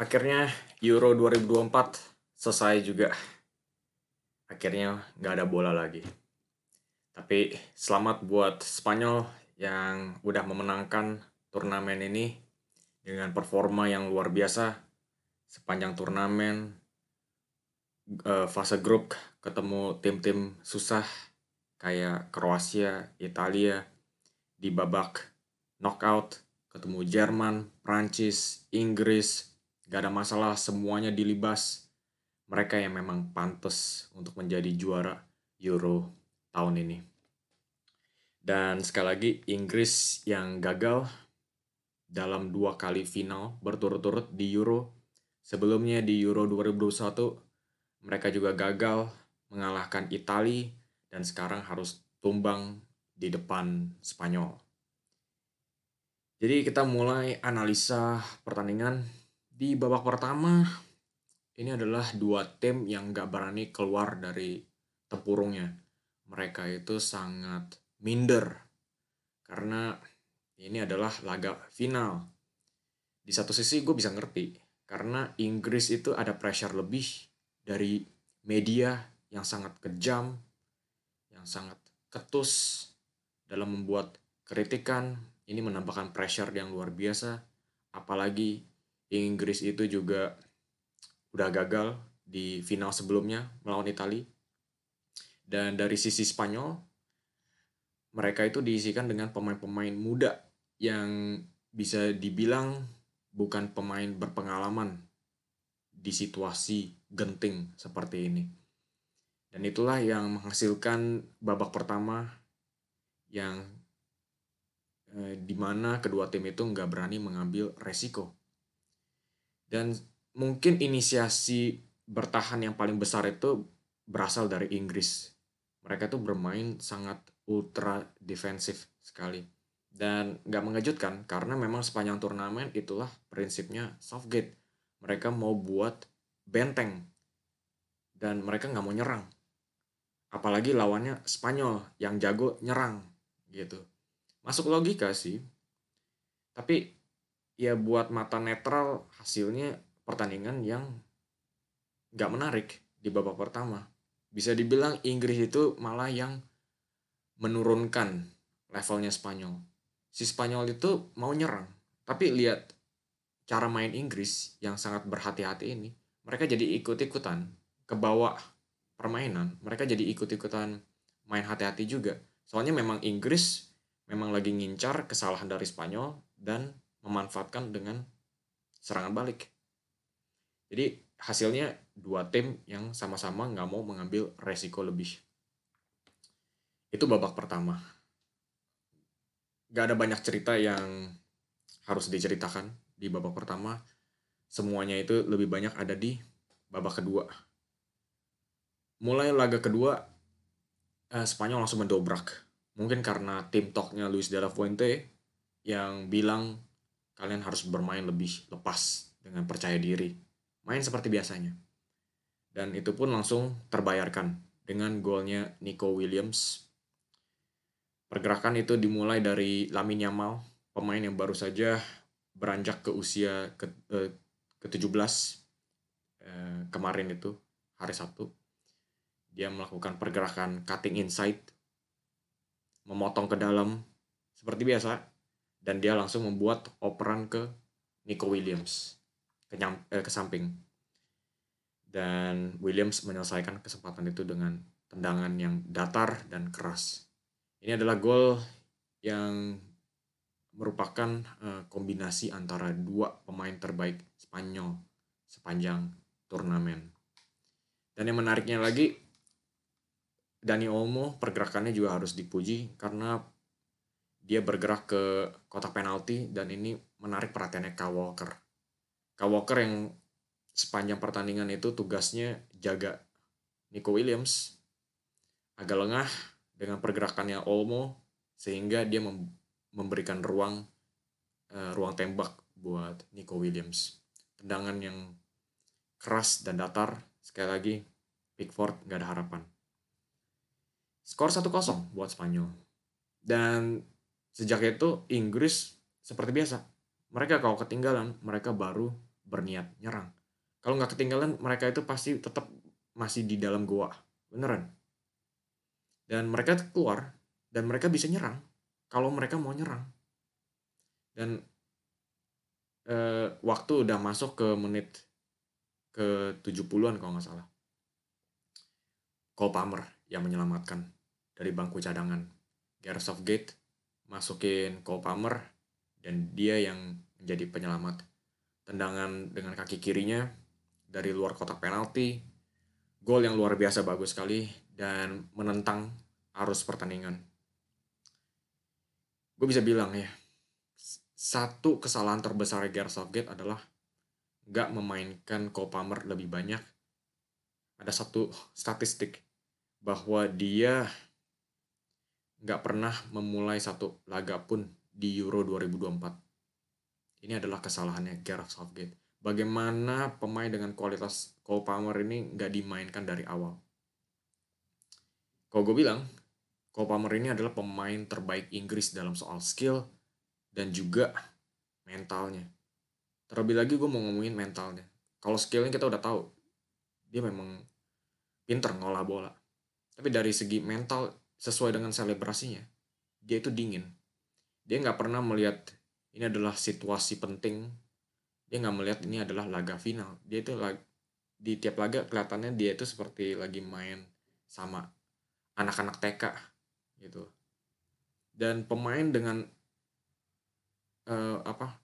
Akhirnya Euro 2024 selesai juga. Akhirnya nggak ada bola lagi. Tapi selamat buat Spanyol yang udah memenangkan turnamen ini dengan performa yang luar biasa sepanjang turnamen. Fase grup ketemu tim-tim susah kayak Kroasia, Italia, di babak knockout ketemu Jerman, Prancis, Inggris, gak ada masalah, semuanya dilibas. Mereka yang memang pantas untuk menjadi juara Euro tahun ini. Dan sekali lagi Inggris yang gagal dalam 2 kali final berturut-turut di Euro. Sebelumnya di Euro 2021 mereka juga gagal mengalahkan Italia dan sekarang harus tumbang di depan Spanyol. Jadi kita mulai analisa pertandingan. Di babak pertama, ini adalah 2 tim yang gak berani keluar dari tempurungnya. Mereka itu sangat minder. Karena ini adalah laga final. Di satu sisi gue bisa ngerti. Karena Inggris itu ada pressure lebih dari media yang sangat kejam, yang sangat ketus dalam membuat kritikan. Ini menambahkan pressure yang luar biasa. Apalagi Inggris itu juga udah gagal di final sebelumnya melawan Italia. Dan dari sisi Spanyol, mereka itu diisikan dengan pemain-pemain muda yang bisa dibilang bukan pemain berpengalaman di situasi genting seperti ini. Dan itulah yang menghasilkan babak pertama yang di mana kedua tim itu nggak berani mengambil resiko. Dan mungkin inisiasi bertahan yang paling besar itu berasal dari Inggris. Mereka tuh bermain sangat ultra defensif sekali. Dan nggak mengejutkan karena memang sepanjang turnamen itulah prinsipnya Southgate. Mereka mau buat benteng dan mereka nggak mau nyerang. Apalagi lawannya Spanyol yang jago nyerang gitu. Masuk logika sih. Tapi ya buat mata netral hasilnya pertandingan yang nggak menarik di babak pertama. Bisa dibilang Inggris itu malah yang menurunkan levelnya Spanyol. Si Spanyol itu mau nyerang, tapi lihat cara main Inggris yang sangat berhati-hati ini, mereka jadi ikut-ikutan ke bawah permainan, mereka jadi ikut-ikutan main hati-hati juga. Soalnya memang Inggris memang lagi ngincar kesalahan dari Spanyol dan memanfaatkan dengan serangan balik. Jadi hasilnya 2 tim yang sama-sama nggak mau mengambil resiko lebih. Itu babak pertama. Gak ada banyak cerita yang harus diceritakan di babak pertama. Semuanya itu lebih banyak ada di babak kedua. Mulai laga kedua, Spanyol langsung mendobrak. Mungkin karena tim talknya Luis de la Fuente yang bilang kalian harus bermain lebih lepas dengan percaya diri. Main seperti biasanya. Dan itu pun langsung terbayarkan dengan golnya Nico Williams. Pergerakan itu dimulai dari Lamine Yamal, pemain yang baru saja beranjak ke usia ke-17 kemarin itu, hari Sabtu. Dia melakukan pergerakan cutting inside, memotong ke dalam seperti biasa, dan dia langsung membuat operan ke Nico Williams ke samping. Dan Williams menyelesaikan kesempatan itu dengan tendangan yang datar dan keras. Ini adalah gol yang merupakan kombinasi antara 2 pemain terbaik Spanyol sepanjang turnamen. Dan yang menariknya lagi, Dani Olmo pergerakannya juga harus dipuji karena dia bergerak ke kotak penalti dan ini menarik perhatiannya Kyle Walker. Kyle Walker yang sepanjang pertandingan itu tugasnya jaga Nico Williams agak lengah dengan pergerakannya Olmo sehingga dia memberikan ruang tembak buat Nico Williams. Tendangan yang keras dan datar, sekali lagi Pickford gak ada harapan. Skor 1-0 buat Spanyol. Dan sejak itu Inggris seperti biasa. Mereka kalau ketinggalan, mereka baru berniat nyerang. Kalau nggak ketinggalan, mereka itu pasti tetap masih di dalam goa. Beneran. Dan mereka keluar, dan mereka bisa nyerang. Kalau mereka mau nyerang. Dan waktu udah masuk ke menit ke 70-an kalau nggak salah. Cole Palmer yang menyelamatkan dari bangku cadangan. Gareth Southgate masukin Cole Palmer, dan dia yang menjadi penyelamat. Tendangan dengan kaki kirinya dari luar kotak penalti, gol yang luar biasa bagus sekali dan menentang arus pertandingan. Gue bisa bilang ya, satu kesalahan terbesar Gareth Southgate adalah nggak memainkan Cole Palmer lebih banyak. Ada satu statistik bahwa dia nggak pernah memulai satu laga pun di Euro 2024. Ini adalah kesalahannya Gareth Southgate. Bagaimana pemain dengan kualitas Cole Palmer ini nggak dimainkan dari awal. Kalau gue bilang, Cole Palmer ini adalah pemain terbaik Inggris dalam soal skill dan juga mentalnya. Terlebih lagi gue mau ngomongin mentalnya. Kalau skillnya kita udah tahu, dia memang pinter ngolah bola. Tapi dari segi mental, sesuai dengan selebrasinya, dia itu dingin. Dia nggak pernah melihat ini adalah situasi penting. Dia nggak melihat ini adalah laga final. Dia itu di tiap laga kelihatannya dia itu seperti lagi main sama anak-anak TK gitu. Dan pemain dengan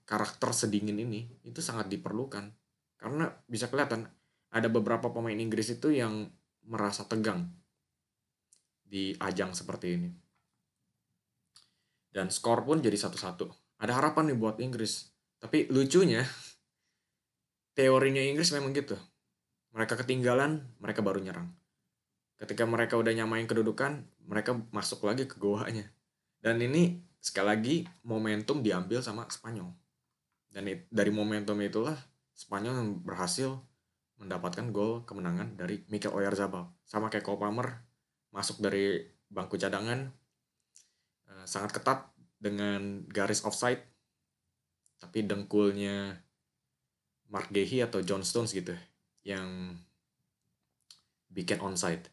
karakter sedingin ini itu sangat diperlukan, karena bisa kelihatan ada beberapa pemain Inggris itu yang merasa tegang di ajang seperti ini. Dan skor pun jadi 1-1. Ada harapan nih buat Inggris. Tapi lucunya, teorinya Inggris memang gitu. Mereka ketinggalan, mereka baru nyerang. Ketika mereka udah nyamain kedudukan, mereka masuk lagi ke goanya. Dan ini sekali lagi momentum diambil sama Spanyol. Dan dari momentum itulah Spanyol berhasil mendapatkan gol kemenangan dari Mikel Oyarzabal. Sama kayak Cole Palmer, masuk dari bangku cadangan, sangat ketat dengan garis offside, tapi dengkulnya Mark Gehi atau John Stones gitu yang bikin onside.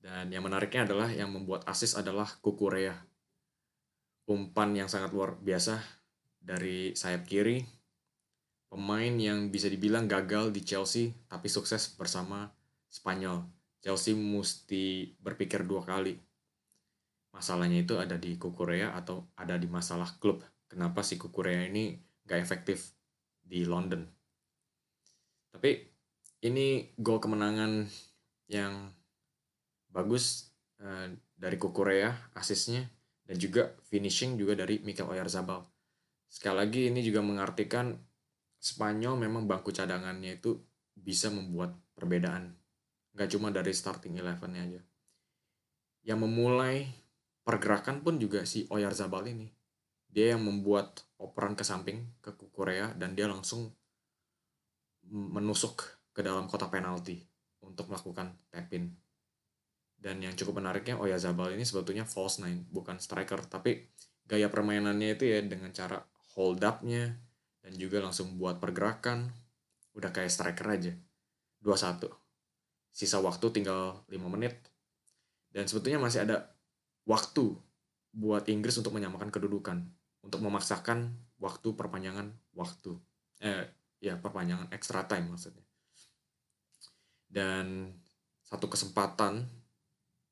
Dan yang menariknya adalah yang membuat assist adalah Cucurella. Umpan yang sangat luar biasa dari sayap kiri. Pemain yang bisa dibilang gagal di Chelsea tapi sukses bersama Spanyol. Chelsea mesti berpikir 2 kali. Masalahnya itu ada di Cucurella atau ada di masalah klub. Kenapa si Cucurella ini gak efektif di London. Tapi ini gol kemenangan yang bagus dari Cucurella, asisnya, dan juga finishing juga dari Mikel Oyarzabal. Sekali lagi ini juga mengartikan Spanyol memang bangku cadangannya itu bisa membuat perbedaan. Gak cuma dari starting 11-nya aja. Yang memulai pergerakan pun juga si Oyarzabal ini. Dia yang membuat operan ke samping ke Cucurella dan dia langsung menusuk ke dalam kotak penalti untuk melakukan tap-in. Dan yang cukup menariknya, Oyarzabal ini sebetulnya false nine, bukan striker. Tapi gaya permainannya itu ya dengan cara hold up-nya dan juga langsung buat pergerakan. Udah kayak striker aja. 2-1. Sisa waktu tinggal 5 menit. Dan sebetulnya masih ada waktu buat Inggris untuk menyamakan kedudukan. Untuk memaksakan waktu perpanjangan waktu. Perpanjangan extra time maksudnya. Dan satu kesempatan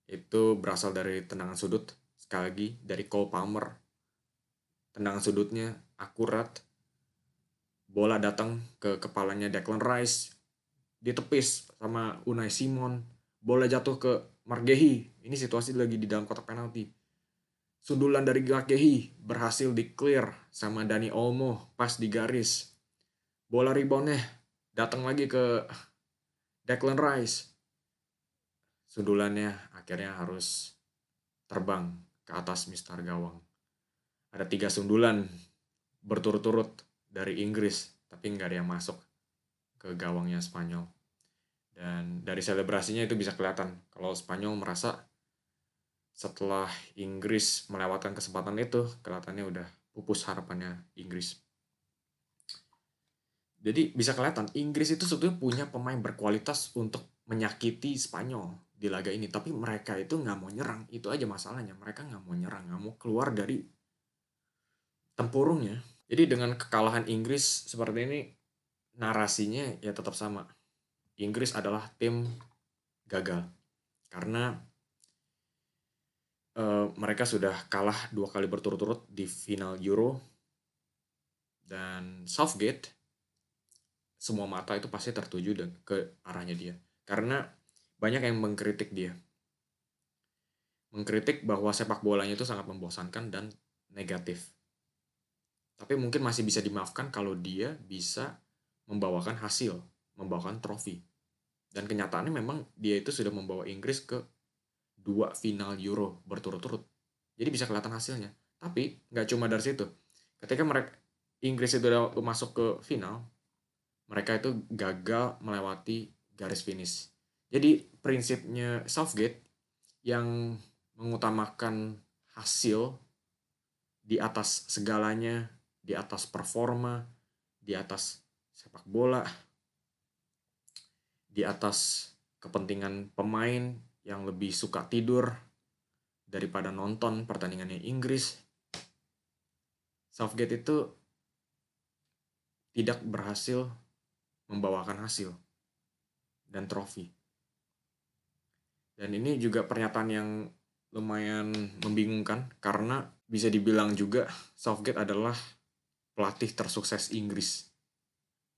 itu berasal dari tendangan sudut. Sekali lagi dari Cole Palmer. Tendangan sudutnya akurat. Bola datang ke kepalanya Declan Rice. Ditepis sama Unai Simon. Bola jatuh ke Mark Gehi. Ini situasi lagi di dalam kotak penalti. Sundulan dari Mark Gehi berhasil di-clear sama Dani Olmo pas di garis. Bola reboundnya datang lagi ke Declan Rice. Sundulannya akhirnya harus terbang ke atas mistar gawang. Ada 3 sundulan berturut-turut dari Inggris, tapi nggak ada yang masuk ke gawangnya Spanyol. Dan dari selebrasinya itu bisa kelihatan kalau Spanyol merasa setelah Inggris melewatkan kesempatan itu, kelihatannya udah pupus harapannya Inggris. Jadi bisa kelihatan Inggris itu sebetulnya punya pemain berkualitas untuk menyakiti Spanyol di laga ini. Tapi mereka itu nggak mau nyerang. Itu aja masalahnya. Mereka nggak mau nyerang. Nggak mau keluar dari tempurungnya. Jadi dengan kekalahan Inggris seperti ini, narasinya ya tetap sama. Inggris adalah tim gagal. Karena mereka sudah kalah 2 kali berturut-turut di final Euro. Dan Southgate, semua mata itu pasti tertuju ke arahnya dia. Karena banyak yang mengkritik dia. Mengkritik bahwa sepak bolanya itu sangat membosankan dan negatif. Tapi mungkin masih bisa dimaafkan kalau dia bisa membawakan hasil, membawakan trofi. Dan kenyataannya memang dia itu sudah membawa Inggris ke 2 final Euro berturut-turut. Jadi bisa kelihatan hasilnya. Tapi nggak cuma dari situ. Ketika Inggris itu udah masuk ke final, mereka itu gagal melewati garis finish. Jadi prinsipnya Southgate yang mengutamakan hasil di atas segalanya, di atas performa, di atas sepak bola, di atas kepentingan pemain yang lebih suka tidur daripada nonton pertandingannya Inggris. Southgate itu tidak berhasil membawakan hasil dan trofi. Dan ini juga pernyataan yang lumayan membingungkan karena bisa dibilang juga Southgate adalah pelatih tersukses Inggris.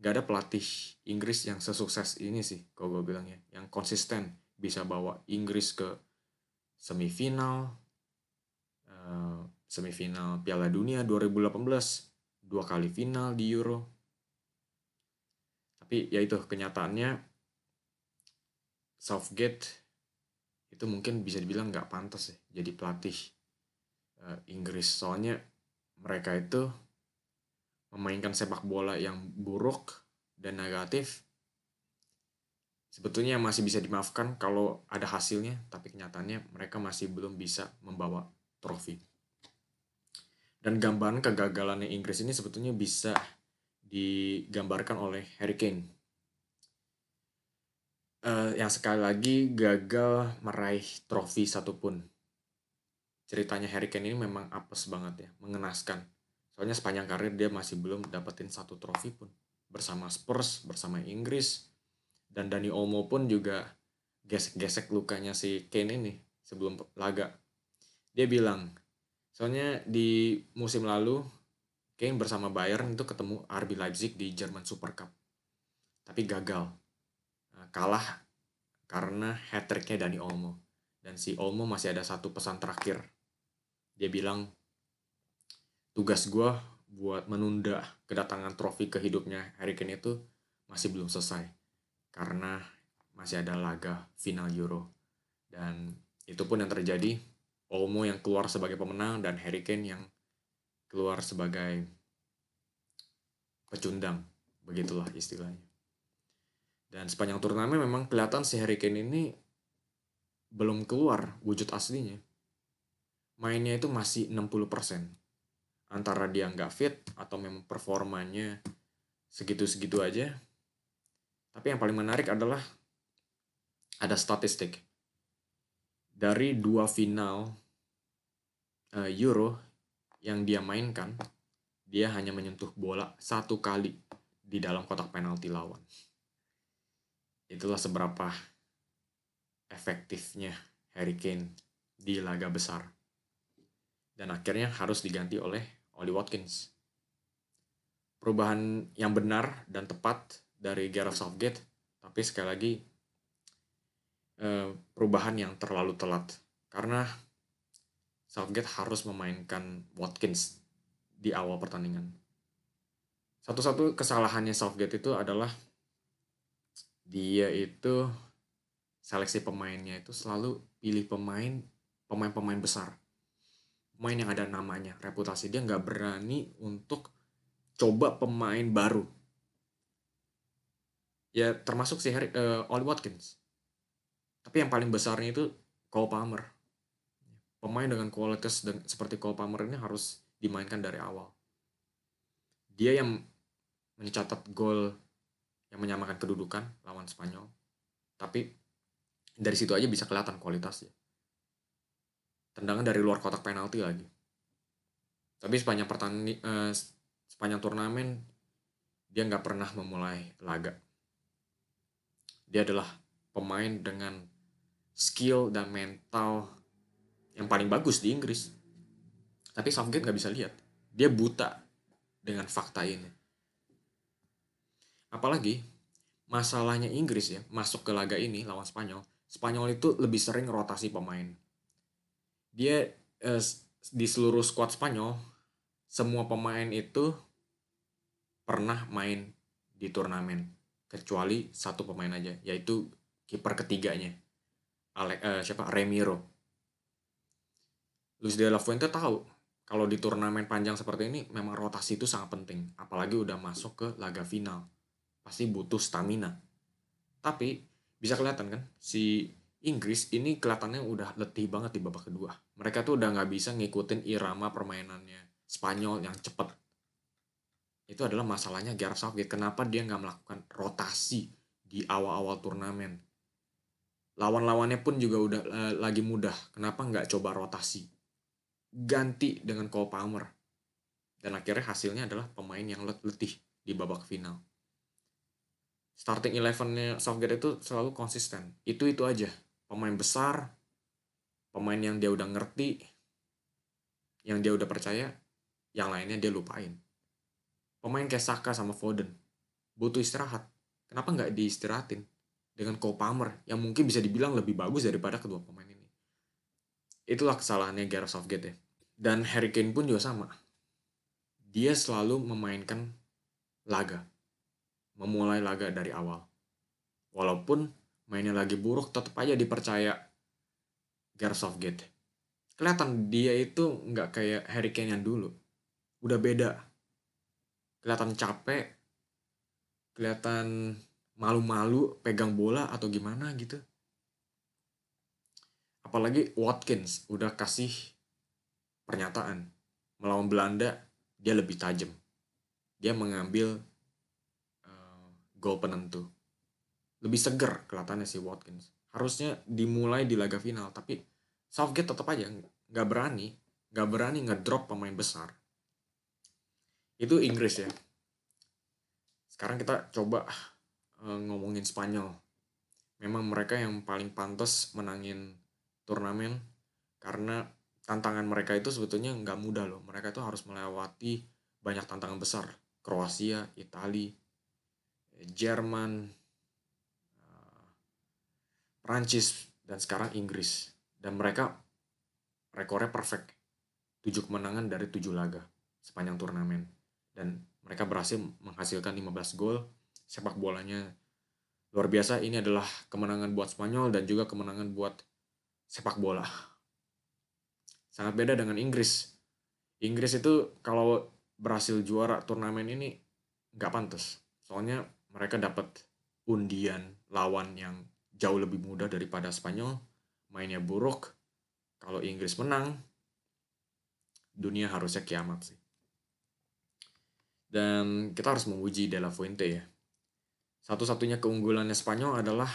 Gak ada pelatih Inggris yang sesukses ini sih kalau gue bilang ya. Yang konsisten bisa bawa Inggris ke semifinal, semifinal Piala Dunia 2018, 2 kali final di Euro. Tapi ya itu kenyataannya Southgate itu mungkin bisa dibilang nggak pantas ya jadi pelatih Inggris. Soalnya mereka itu memainkan sepak bola yang buruk dan negatif. Sebetulnya masih bisa dimaafkan kalau ada hasilnya, tapi kenyataannya mereka masih belum bisa membawa trofi. Dan gambaran kegagalannya Inggris ini sebetulnya bisa digambarkan oleh Harry Kane. Yang sekali lagi gagal meraih trofi satupun. Ceritanya Harry Kane ini memang apes banget ya, mengenaskan. Soalnya sepanjang karir dia masih belum dapetin 1 trofi pun. Bersama Spurs, bersama Inggris. Dan Dani Olmo pun juga gesek-gesek lukanya si Kane ini sebelum laga. Dia bilang, soalnya di musim lalu Kane bersama Bayern itu ketemu RB Leipzig di German Super Cup. Tapi gagal. Kalah karena hat-tricknya Dani Olmo. Dan si Olmo masih ada 1 pesan terakhir. Dia bilang, tugas gue buat menunda kedatangan trofi ke hidupnya Harry Kane itu masih belum selesai. Karena masih ada laga final Euro. Dan itu pun yang terjadi. Olmo yang keluar sebagai pemenang dan Harry Kane yang keluar sebagai pecundang. Begitulah istilahnya. Dan sepanjang turnamen memang kelihatan si Harry Kane ini belum keluar wujud aslinya. Mainnya itu masih 60%. Antara dia nggak fit atau memang performanya segitu-segitu aja. Tapi yang paling menarik adalah ada statistik. Dari 2 final Euro yang dia mainkan, dia hanya menyentuh bola 1 kali di dalam kotak penalti lawan. Itulah seberapa efektifnya Harry Kane di laga besar. Dan akhirnya harus diganti oleh Ollie Watkins. Perubahan yang benar dan tepat dari Gareth Southgate, tapi sekali lagi perubahan yang terlalu telat. Karena Southgate harus memainkan Watkins di awal pertandingan. Satu-satu kesalahannya Southgate itu adalah dia itu seleksi pemainnya itu selalu pilih pemain besar. Pemain yang ada namanya, reputasi. Dia nggak berani untuk coba pemain baru. Ya termasuk si Ollie Watkins. Tapi yang paling besarnya itu Cole Palmer. Pemain dengan kualitas seperti Cole Palmer ini harus dimainkan dari awal. Dia yang mencatat gol yang menyamakan kedudukan lawan Spanyol. Tapi dari situ aja bisa kelihatan kualitasnya. Tendangan dari luar kotak penalti lagi. Tapi sepanjang turnamen dia nggak pernah memulai laga. Dia adalah pemain dengan skill dan mental yang paling bagus di Inggris. Tapi Southgate nggak bisa lihat. Dia buta dengan fakta ini. Apalagi masalahnya Inggris ya, masuk ke laga ini lawan Spanyol. Spanyol itu lebih sering rotasi pemain. Dia di seluruh skuad Spanyol, semua pemain itu pernah main di turnamen. Kecuali satu pemain aja, yaitu kiper ketiganya. Remiro. Luis de la Fuente tahu kalau di turnamen panjang seperti ini memang rotasi itu sangat penting, apalagi udah masuk ke laga final. Pasti butuh stamina. Tapi bisa kelihatan kan si Inggris ini kelihatannya udah letih banget di babak kedua. Mereka tuh udah nggak bisa ngikutin irama permainannya Spanyol yang cepat. Itu adalah masalahnya Gareth Southgate. Kenapa dia nggak melakukan rotasi di awal-awal turnamen? Lawan-lawannya pun juga udah lagi mudah. Kenapa nggak coba rotasi? Ganti dengan Cole Palmer. Dan akhirnya hasilnya adalah pemain yang letih di babak final. Starting 11-nya Southgate itu selalu konsisten. Itu aja. Pemain besar, pemain yang dia udah ngerti, yang dia udah percaya, yang lainnya dia lupain. Pemain kayak Saka sama Foden butuh istirahat. Kenapa nggak diistirahatin dengan Cole Palmer yang mungkin bisa dibilang lebih bagus daripada kedua pemain ini? Itulah kesalahannya Gareth Southgate ya. Dan Harry Kane pun juga sama. Dia selalu memainkan laga. Memulai laga dari awal. Walaupun mainnya lagi buruk, tetap aja dipercaya Gareth Southgate. Kelihatan dia itu nggak kayak Harry Kane yang dulu. Udah beda. Kelihatan capek, kelihatan malu-malu pegang bola atau gimana gitu. Apalagi Watkins udah kasih pernyataan. Melawan Belanda, dia lebih tajam. Dia mengambil gol penentu. Lebih seger kelihatannya si Watkins. Harusnya dimulai di laga final, tapi Southgate tetap aja nggak berani ngedrop pemain besar. Itu Inggris ya. Sekarang kita coba ngomongin Spanyol. Memang mereka yang paling pantas menangin turnamen karena tantangan mereka itu sebetulnya nggak mudah loh. Mereka itu harus melewati banyak tantangan besar. Kroasia, Italia, Jerman, Prancis, dan sekarang Inggris. Dan mereka rekornya perfect. 7 kemenangan dari 7 laga sepanjang turnamen. Dan mereka berhasil menghasilkan 15 gol. Sepak bolanya luar biasa. Ini adalah kemenangan buat Spanyol dan juga kemenangan buat sepak bola. Sangat beda dengan Inggris. Inggris itu kalau berhasil juara turnamen ini nggak pantas. Soalnya mereka dapat undian lawan yang jauh lebih mudah daripada Spanyol. Mainnya buruk. Kalau Inggris menang, dunia harusnya kiamat sih. Dan kita harus memuji De La Fuente ya. Satu-satunya keunggulannya Spanyol adalah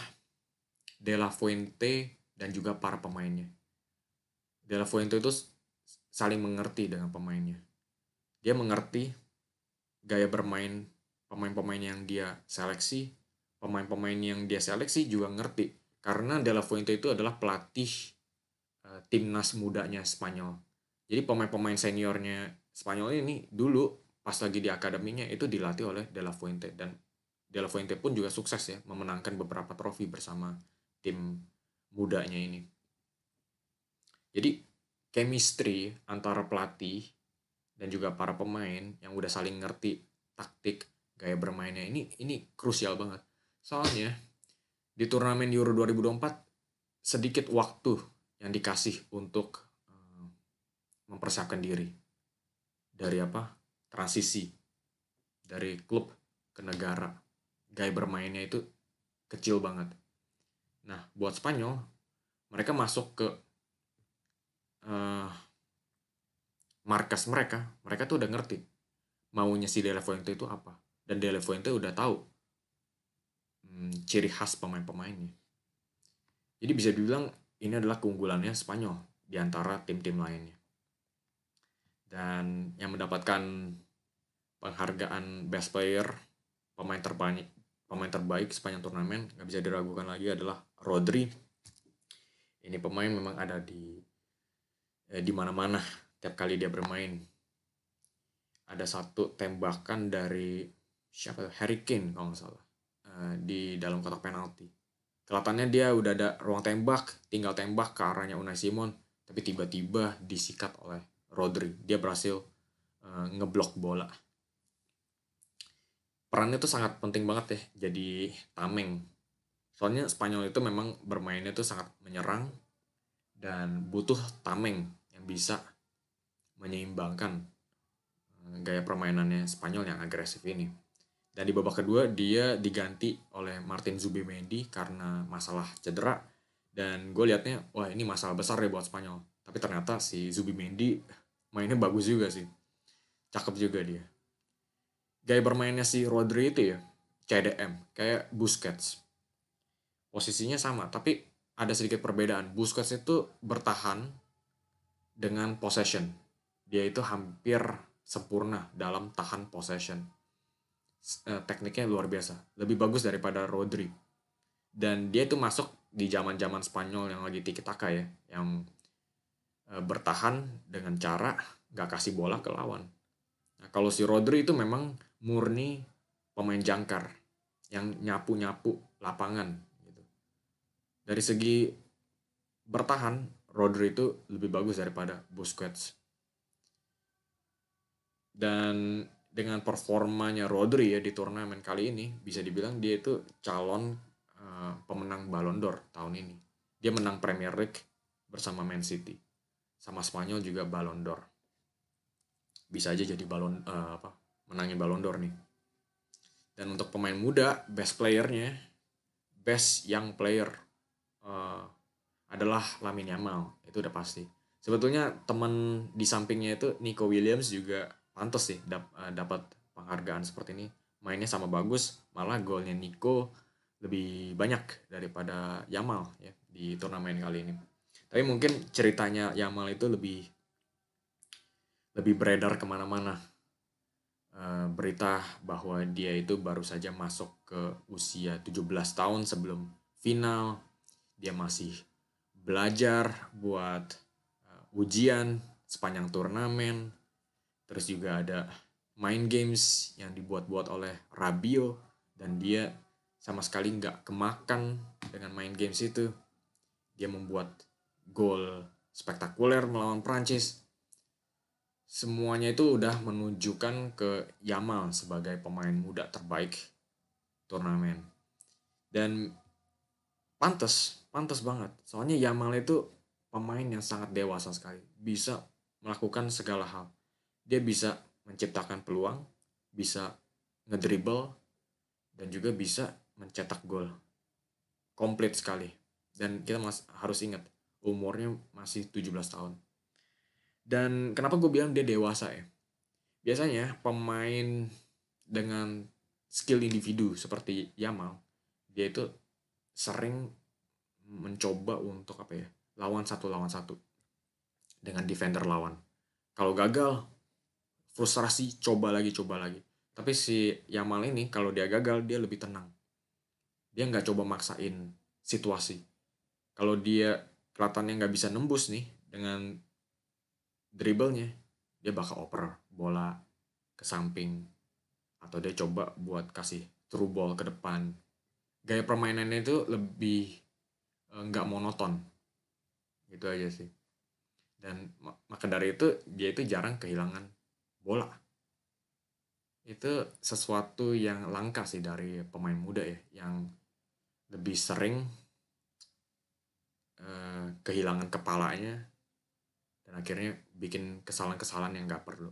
De La Fuente dan juga para pemainnya. De La Fuente itu saling mengerti dengan pemainnya. Dia mengerti gaya bermain pemain-pemain yang dia seleksi. Pemain-pemain yang dia seleksi juga ngerti. Karena De La Fuente itu adalah pelatih timnas mudanya Spanyol. Jadi pemain-pemain seniornya Spanyol ini dulu pas lagi di akademinya itu dilatih oleh De La Fuente. Dan De La Fuente pun juga sukses ya memenangkan beberapa trofi bersama tim mudanya ini. Jadi chemistry antara pelatih dan juga para pemain yang udah saling ngerti taktik gaya bermainnya ini krusial banget. Soalnya di turnamen Euro 2024 sedikit waktu yang dikasih untuk mempersiapkan diri dari transisi dari klub ke negara. Gaya bermainnya itu kecil banget. Nah, buat Spanyol, mereka masuk ke markas mereka tuh udah ngerti maunya si De La Fuente itu apa. dan De La Fuente udah tahu ciri khas pemain-pemainnya. Jadi bisa dibilang ini adalah keunggulannya Spanyol di antara tim-tim lainnya. Dan yang mendapatkan penghargaan best player, pemain terbaik sepanjang turnamen, nggak bisa diragukan lagi adalah Rodri. Ini pemain memang ada di mana-mana tiap kali dia bermain. Ada satu tembakan dari Harry Kane kalau nggak salah di dalam kotak penalti. Kelihatannya dia udah ada ruang tembak, tinggal tembak ke arahnya Unai Simon, tapi tiba-tiba disikat oleh Rodri. Dia berhasil ngeblok bola. Perannya tuh sangat penting banget ya, jadi tameng. Soalnya Spanyol itu memang bermainnya tuh sangat menyerang dan butuh tameng yang bisa menyeimbangkan gaya permainannya Spanyol yang agresif ini. Dan di babak kedua dia diganti oleh Martin Zubimendi karena masalah cedera. Dan gue liatnya, wah ini masalah besar ya buat Spanyol. Tapi ternyata si Zubimendi mainnya bagus juga sih. Cakep juga dia. Gaya bermainnya si Rodri itu ya, CDM, kayak Busquets. Posisinya sama, tapi ada sedikit perbedaan. Busquets itu bertahan dengan possession. Dia itu hampir sempurna dalam tahan possession. Tekniknya luar biasa, lebih bagus daripada Rodri. Dan dia itu masuk di zaman-zaman Spanyol yang lagi tiki-taka ya, yang bertahan dengan cara gak kasih bola ke lawan. Nah, kalau si Rodri itu memang murni pemain jangkar yang nyapu-nyapu lapangan gitu. Dari segi bertahan, Rodri itu lebih bagus daripada Busquets. Dan dengan performanya Rodri ya di turnamen kali ini, bisa dibilang dia itu calon pemenang Ballon d'Or tahun ini. Dia menang Premier League bersama Man City. Sama Spanyol juga Ballon d'Or. Bisa aja jadi menangin Ballon d'Or nih. Dan untuk pemain muda, best playernya, best young player adalah Lamine Yamal. Itu udah pasti. Sebetulnya teman di sampingnya itu Nico Williams juga pantas sih dapat penghargaan seperti ini. Mainnya sama bagus, malah golnya Nico lebih banyak daripada Yamal ya di turnamen kali ini. Tapi mungkin ceritanya Yamal itu lebih beredar kemana-mana. Berita bahwa dia itu baru saja masuk ke usia 17 tahun sebelum final. Dia masih belajar buat ujian sepanjang turnamen. Terus juga ada main games yang dibuat-buat oleh Rabiot. Dan dia sama sekali nggak kemakan dengan main games itu. Dia membuat gol spektakuler melawan Prancis. Semuanya itu udah menunjukkan ke Yamal sebagai pemain muda terbaik turnamen. Dan pantas banget. Soalnya Yamal itu pemain yang sangat dewasa sekali. Bisa melakukan segala hal. Dia bisa menciptakan peluang, bisa ngedribble, dan juga bisa mencetak gol. Komplit sekali. Dan kita harus ingat, umurnya masih 17 tahun. Dan kenapa gue bilang dia dewasa ya? Biasanya pemain dengan skill individu seperti Yamal, dia itu sering mencoba untuk lawan satu dengan defender lawan. Kalau gagal, frustrasi, coba lagi. Tapi si Yamal ini kalau dia gagal, dia lebih tenang. Dia nggak coba maksain situasi. Kalau dia kelihatannya nggak bisa nembus nih dengan dribblenya, dia bakal oper bola ke samping atau dia coba buat kasih through ball ke depan. Gaya permainannya itu lebih nggak monoton, gitu aja sih. Dan maka dari itu dia itu jarang kehilangan bola. Itu sesuatu yang langka sih dari pemain muda ya, yang lebih sering kehilangan kepalanya dan akhirnya bikin kesalahan-kesalahan yang nggak perlu.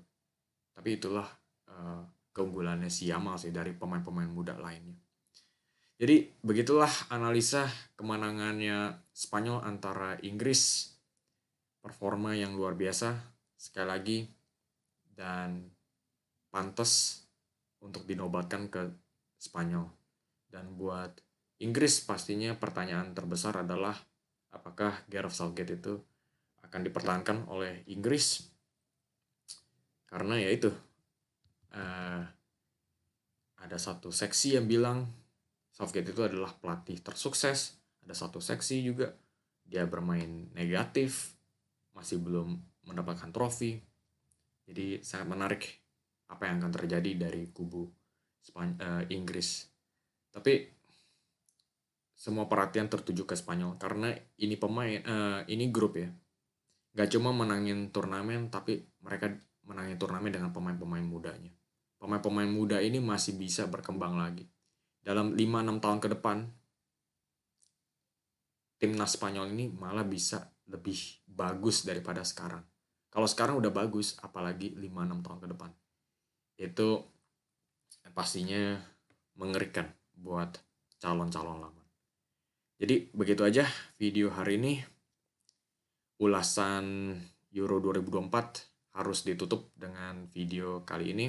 Tapi itulah keunggulannya si Yamal sih dari pemain-pemain muda lainnya. Jadi begitulah analisa kemenangannya Spanyol antara Inggris. Performa yang luar biasa sekali lagi dan pantas untuk dinobatkan ke Spanyol. Dan buat Inggris pastinya pertanyaan terbesar adalah apakah Gareth Southgate itu akan dipertahankan oleh Inggris, karena ya itu ada satu seksi yang bilang Southgate itu adalah pelatih tersukses, ada satu seksi juga dia bermain negatif, masih belum mendapatkan trofi. Jadi sangat menarik apa yang akan terjadi dari kubu Inggris. Tapi semua perhatian tertuju ke Spanyol karena ini ini grup ya. Gak cuma menangin turnamen, tapi mereka menangin turnamen dengan pemain-pemain mudanya. Pemain-pemain muda ini masih bisa berkembang lagi. Dalam 5-6 tahun ke depan, timnas Spanyol ini malah bisa lebih bagus daripada sekarang. Kalau sekarang udah bagus, apalagi 5-6 tahun ke depan. Itu pastinya mengerikan buat calon-calon lawan. Jadi begitu aja video hari ini. Ulasan Euro 2024 harus ditutup dengan video kali ini.